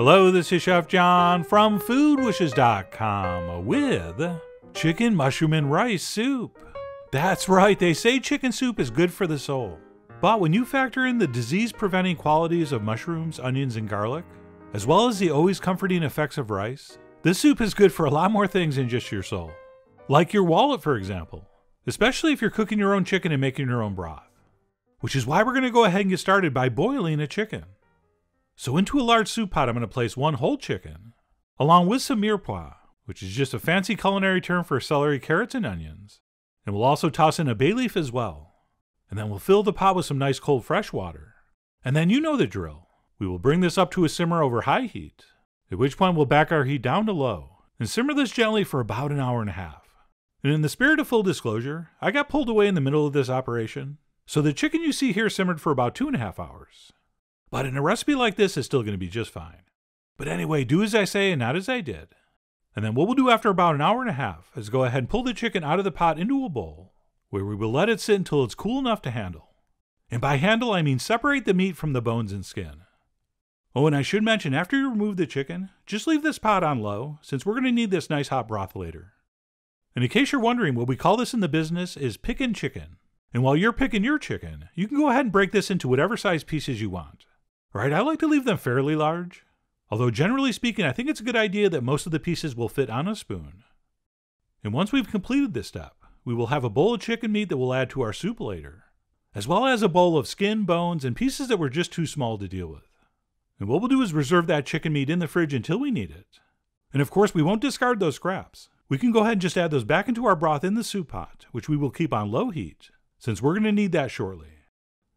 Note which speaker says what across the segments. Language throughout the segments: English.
Speaker 1: Hello, this is Chef John from foodwishes.com with chicken, mushroom, and rice soup. That's right, they say chicken soup is good for the soul. But when you factor in the disease-preventing qualities of mushrooms, onions, and garlic, as well as the always comforting effects of rice, this soup is good for a lot more things than just your soul. Like your wallet, for example, especially if you're cooking your own chicken and making your own broth. Which is why we're going to go ahead and get started by boiling a chicken. So into a large soup pot, I'm going to place one whole chicken, along with some mirepoix, which is just a fancy culinary term for celery, carrots, and onions. And we'll also toss in a bay leaf as well. And then we'll fill the pot with some nice cold fresh water. And then you know the drill. We will bring this up to a simmer over high heat, at which point we'll back our heat down to low, and simmer this gently for about an hour and a half. And in the spirit of full disclosure, I got pulled away in the middle of this operation, so the chicken you see here simmered for about 2.5 hours. But in a recipe like this, it's still going to be just fine. But anyway, do as I say and not as I did. And then what we'll do after about an hour and a half is go ahead and pull the chicken out of the pot into a bowl, where we will let it sit until it's cool enough to handle. And by handle, I mean separate the meat from the bones and skin. Oh, and I should mention, after you remove the chicken, just leave this pot on low, since we're going to need this nice hot broth later. And in case you're wondering, what we call this in the business is picking chicken. And while you're picking your chicken, you can go ahead and break this into whatever size pieces you want. Right, I like to leave them fairly large, although generally speaking I think it's a good idea that most of the pieces will fit on a spoon. And once we've completed this step, we will have a bowl of chicken meat that we'll add to our soup later, as well as a bowl of skin, bones, and pieces that were just too small to deal with. And what we'll do is reserve that chicken meat in the fridge until we need it. And of course we won't discard those scraps. We can go ahead and just add those back into our broth in the soup pot, which we will keep on low heat, since we're going to need that shortly.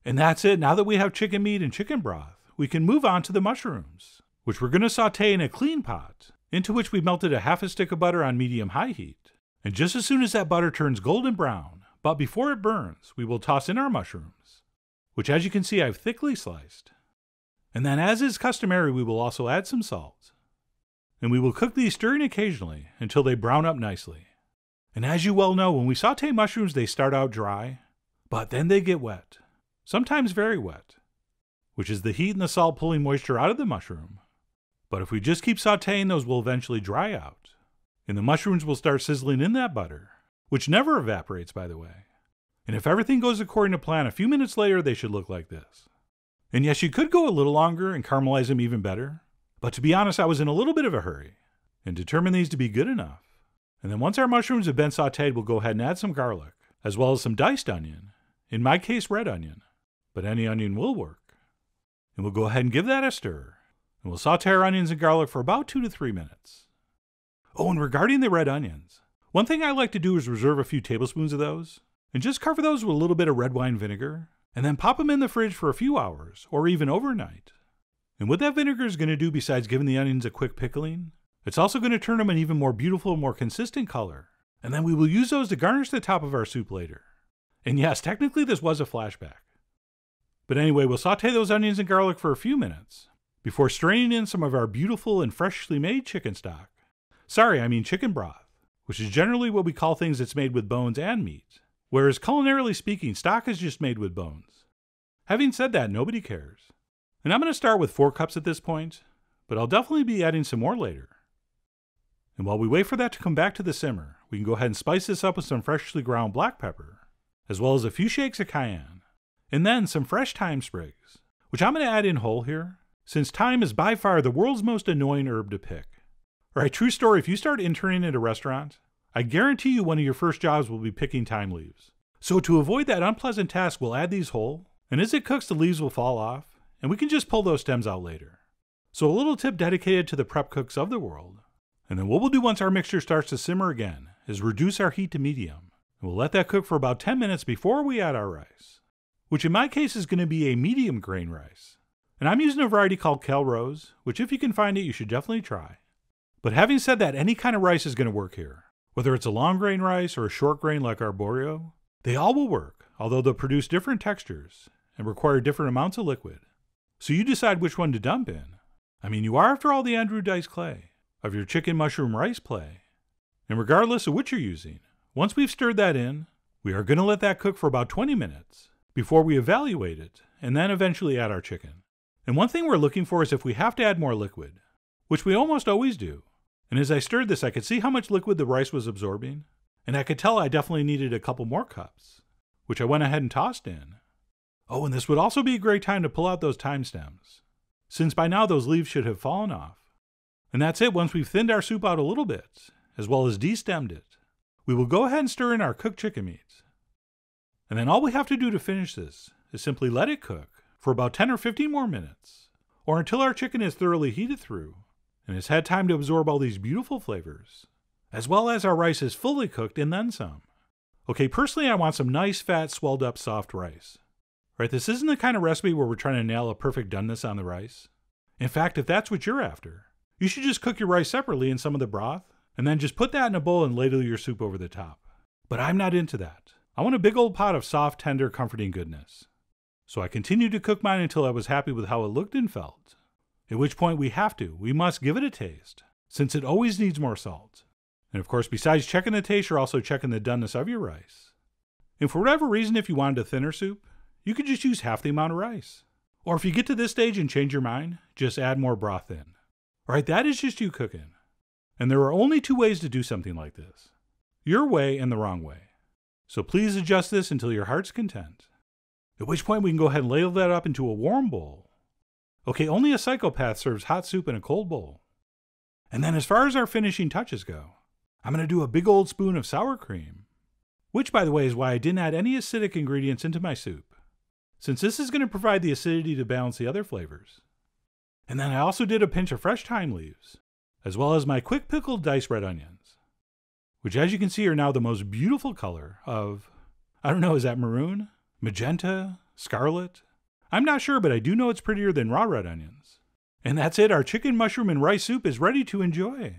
Speaker 1: And that's it. Now that we have chicken meat and chicken broth, we can move on to the mushrooms, which we're going to saute in a clean pot, into which we melted a half a stick of butter on medium-high heat. And just as soon as that butter turns golden brown, but before it burns, we will toss in our mushrooms, which as you can see I've thickly sliced. And then as is customary, we will also add some salt. And we will cook these stirring occasionally until they brown up nicely. And as you well know, when we saute mushrooms, they start out dry, but then they get wet, sometimes very wet, which is the heat and the salt pulling moisture out of the mushroom. But if we just keep sauteing, those will eventually dry out, and the mushrooms will start sizzling in that butter, which never evaporates, by the way. And if everything goes according to plan, a few minutes later they should look like this. And yes, you could go a little longer and caramelize them even better, but to be honest, I was in a little bit of a hurry, and determined these to be good enough. And then once our mushrooms have been sauteed, we'll go ahead and add some garlic, as well as some diced onion, in my case red onion, but any onion will work. And we'll go ahead and give that a stir. And we'll saute our onions and garlic for about 2 to 3 minutes. Oh, and regarding the red onions, one thing I like to do is reserve a few tablespoons of those, and just cover those with a little bit of red wine vinegar, and then pop them in the fridge for a few hours, or even overnight. And what that vinegar is going to do besides giving the onions a quick pickling, it's also going to turn them an even more beautiful, more consistent color. And then we will use those to garnish the top of our soup later. And yes, technically this was a flashback. But anyway, we'll saute those onions and garlic for a few minutes before straining in some of our beautiful and freshly made chicken stock. Sorry, I mean chicken broth, which is generally what we call things that's made with bones and meat, whereas culinarily speaking, stock is just made with bones. Having said that, nobody cares. And I'm going to start with 4 cups at this point, but I'll definitely be adding some more later. And while we wait for that to come back to the simmer, we can go ahead and spice this up with some freshly ground black pepper, as well as a few shakes of cayenne. And then some fresh thyme sprigs, which I'm going to add in whole here, since thyme is by far the world's most annoying herb to pick. Alright, true story, if you start interning at a restaurant, I guarantee you one of your first jobs will be picking thyme leaves. So to avoid that unpleasant task, we'll add these whole, and as it cooks the leaves will fall off, and we can just pull those stems out later. So a little tip dedicated to the prep cooks of the world. And then what we'll do once our mixture starts to simmer again is reduce our heat to medium, and we'll let that cook for about 10 minutes before we add our rice, which in my case is going to be a medium grain rice. And I'm using a variety called Calrose, which if you can find it, you should definitely try. But having said that, any kind of rice is going to work here. Whether it's a long grain rice or a short grain like arborio, they all will work, although they'll produce different textures and require different amounts of liquid. So you decide which one to dump in. I mean, you are after all the Andrew Dice Clay of your chicken mushroom rice play. And regardless of which you're using, once we've stirred that in, we are going to let that cook for about 20 minutes before we evaluate it and then eventually add our chicken. And one thing we're looking for is if we have to add more liquid, which we almost always do. And as I stirred this, I could see how much liquid the rice was absorbing, and I could tell I definitely needed a couple more cups, which I went ahead and tossed in. Oh, and this would also be a great time to pull out those thyme stems, since by now those leaves should have fallen off. And that's it. Once we've thinned our soup out a little bit, as well as destemmed it, we will go ahead and stir in our cooked chicken meat. And then all we have to do to finish this is simply let it cook for about 10 or 15 more minutes, or until our chicken is thoroughly heated through and has had time to absorb all these beautiful flavors, as well as our rice is fully cooked and then some. Okay, personally I want some nice fat swelled up soft rice. Right, this isn't the kind of recipe where we're trying to nail a perfect doneness on the rice. In fact, if that's what you're after, you should just cook your rice separately in some of the broth, and then just put that in a bowl and ladle your soup over the top. But I'm not into that. I want a big old pot of soft, tender, comforting goodness. So I continued to cook mine until I was happy with how it looked and felt. At which point we must give it a taste, since it always needs more salt. And of course, besides checking the taste, you're also checking the doneness of your rice. And for whatever reason, if you wanted a thinner soup, you could just use half the amount of rice. Or if you get to this stage and change your mind, just add more broth in. Alright, that is just you cooking. And there are only two ways to do something like this. Your way and the wrong way. So please adjust this until your heart's content. At which point we can go ahead and ladle that up into a warm bowl. Okay, only a psychopath serves hot soup in a cold bowl. And then as far as our finishing touches go, I'm going to do a big old spoon of sour cream. Which, by the way, is why I didn't add any acidic ingredients into my soup, since this is going to provide the acidity to balance the other flavors. And then I also did a pinch of fresh thyme leaves, as well as my quick pickled diced red onions, which as you can see are now the most beautiful color of, I don't know, is that maroon? Magenta? Scarlet? I'm not sure, but I do know it's prettier than raw red onions. And that's it, our chicken, mushroom, and rice soup is ready to enjoy.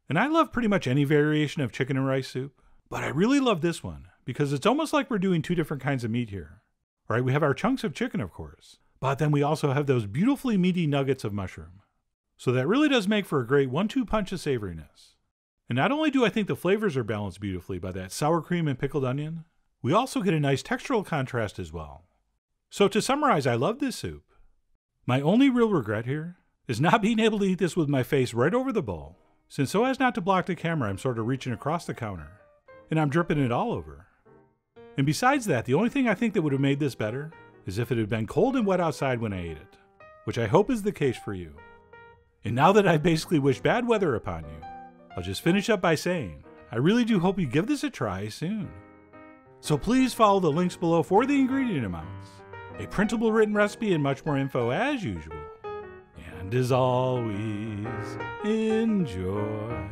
Speaker 1: And I love pretty much any variation of chicken and rice soup, but I really love this one, because it's almost like we're doing two different kinds of meat here. Right, we have our chunks of chicken, of course, but then we also have those beautifully meaty nuggets of mushroom. So that really does make for a great 1-2 punch of savoriness. And not only do I think the flavors are balanced beautifully by that sour cream and pickled onion, we also get a nice textural contrast as well. So to summarize, I love this soup. My only real regret here is not being able to eat this with my face right over the bowl, since so as not to block the camera, I'm sort of reaching across the counter, and I'm dripping it all over. And besides that, the only thing I think that would have made this better is if it had been cold and wet outside when I ate it, which I hope is the case for you. And now that I've basically wished bad weather upon you, I'll just finish up by saying, I really do hope you give this a try soon. So please follow the links below for the ingredient amounts, a printable written recipe, and much more info as usual. And as always, enjoy.